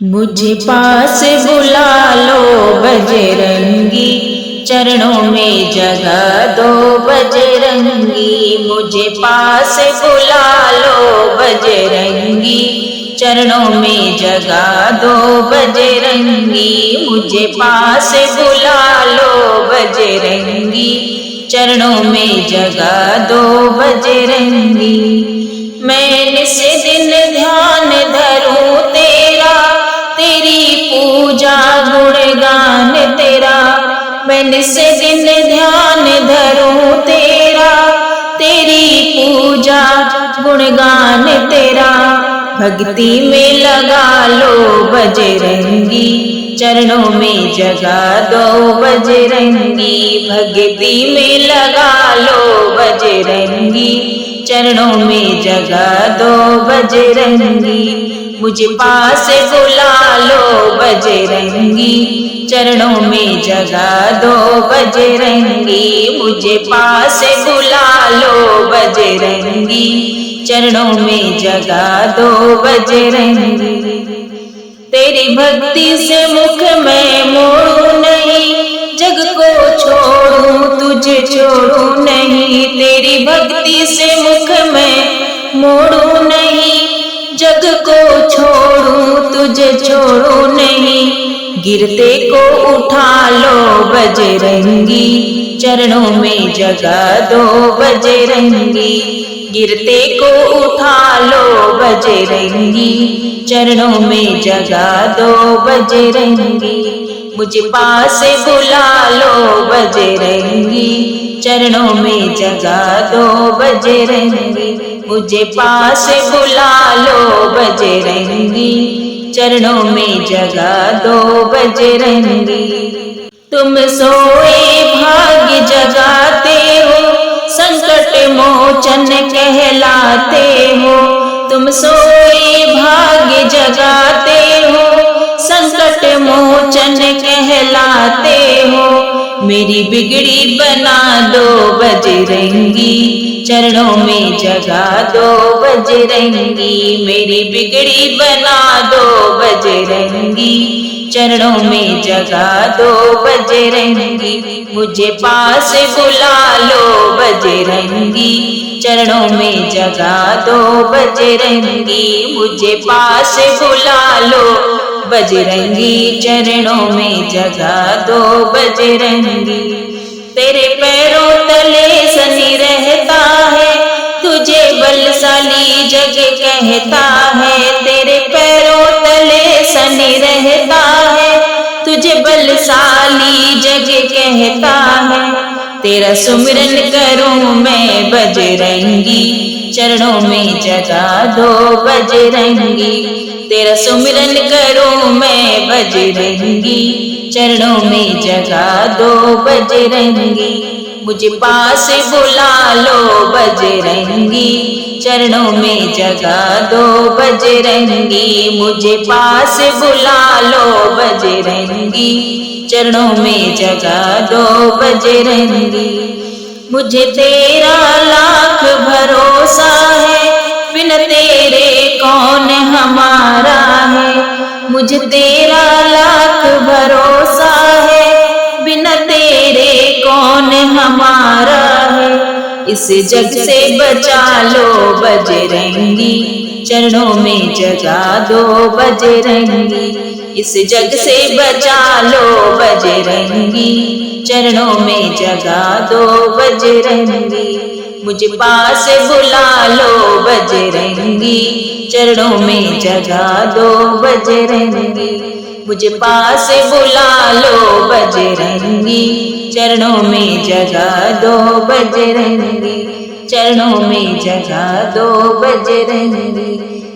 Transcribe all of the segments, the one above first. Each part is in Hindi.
मुझे पास बुला लो बजरंगी, चरणों में जगह दो बजरंगी। मुझे पास बुला लो बजरंगी, चरणों में जगह दो बजरंगी। मुझे पास बुला लो बजरंगी, चरणों में जगह दो बजरंगी। मैं निस दिन ध्यान धरूं तेरा, तेरी पूजा गुणगान तेरा। मैं निस दिन ध्यान धरूं तेरा, तेरी पूजा गुणगान तेरा। भक्ति में लगा लो बजरंगी, चरणों में जगह दो बजरंगी। भक्ति में लगा लो बजरंगी, चरणों में जगह दो बजरंगी। मुझे पास बुला लो बजरंगी, चरणों में जगह दो बजरंगी। मुझे पास बुला लो बजरंगी, चरणों में जगह दो बजरंगी। तेरी भक्ति से मुख मैं मोड़ू नहीं, जग को छोड़ूं तुझे छोड़ू नहीं। तेरी भक्ति से मुख मैं मोड़ू नहीं, जग को छोड़ूं तुझे छोड़ू नहीं। गिरते को उठा लो बजरंगी, चरणों में जगह दो बजरंगी। गिरते को उठा लो बजरंगी, चरणों में जगह दो बजरंगी। मुझे पास बुला लो बजरंगी, चरणों में जगह दो बजरंगी। मुझे पास बुला लो बजरंगी, चरणों में जगह दो बजरंगी। तुम सोए भाग्य जगाते हो, संकट मोचन कहलाते हो। तुम सोए भाग्य जगाते हो, संकट मोचन कहलाते हो। मेरी बिगड़ी बना दो बजरंगी, चरणों में जगह दो बजरंगी। मेरी बिगड़ी बना दो बजरंगी, चरणों में जगह दो बजरंगी। मुझे पास बुला लो बजरंगी, चरणों में जगह दो बजरंगी। मुझे पास बुला लो बजरंगी, चरणों में जगह दो बजरंगी। तेरे पैरों तले शनि रहता है, तुझे बलशाली जग कहता है। तेरे पैरों तले शनि रहता है, तुझे बलशाली जग कहता है। तेरा सुमिरन करूं मैं बजरंगी, चरणों में जगह दो बजरंगी। तेरा सुमिरन करूं मैं बजरंगी, चरणों में जगह दो बजरंगी। मुझे पास बुला लो बजरंगी, चरणों में जगह दो बजरंगी। मुझे पास बुला लो बजरंगी, चरणों में जगह दो बजरंगी। मुझे तेरा लाख भरोसा है, बिन तेरे कौन हमारा है। मुझे तेरा लाख भरोसा है, बिना तेरे कौन हमारा है। इस जग से बचा लो बजरंगी, चरणों में जगह दो बजरंगी। इस जग से बचा लो बजरंगी, चरणों में जगह दो बजरंगी। मुझे पास बुला लो बजरंगी, चरणों में जगह दो बजरंगी। मुझे पास बुला लो बजरंगी, चरणों में जगह दो बजरंगी। चरणों में जगह दो बजरंगी,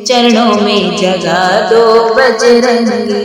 चरणों में जगह दो बजरंगी।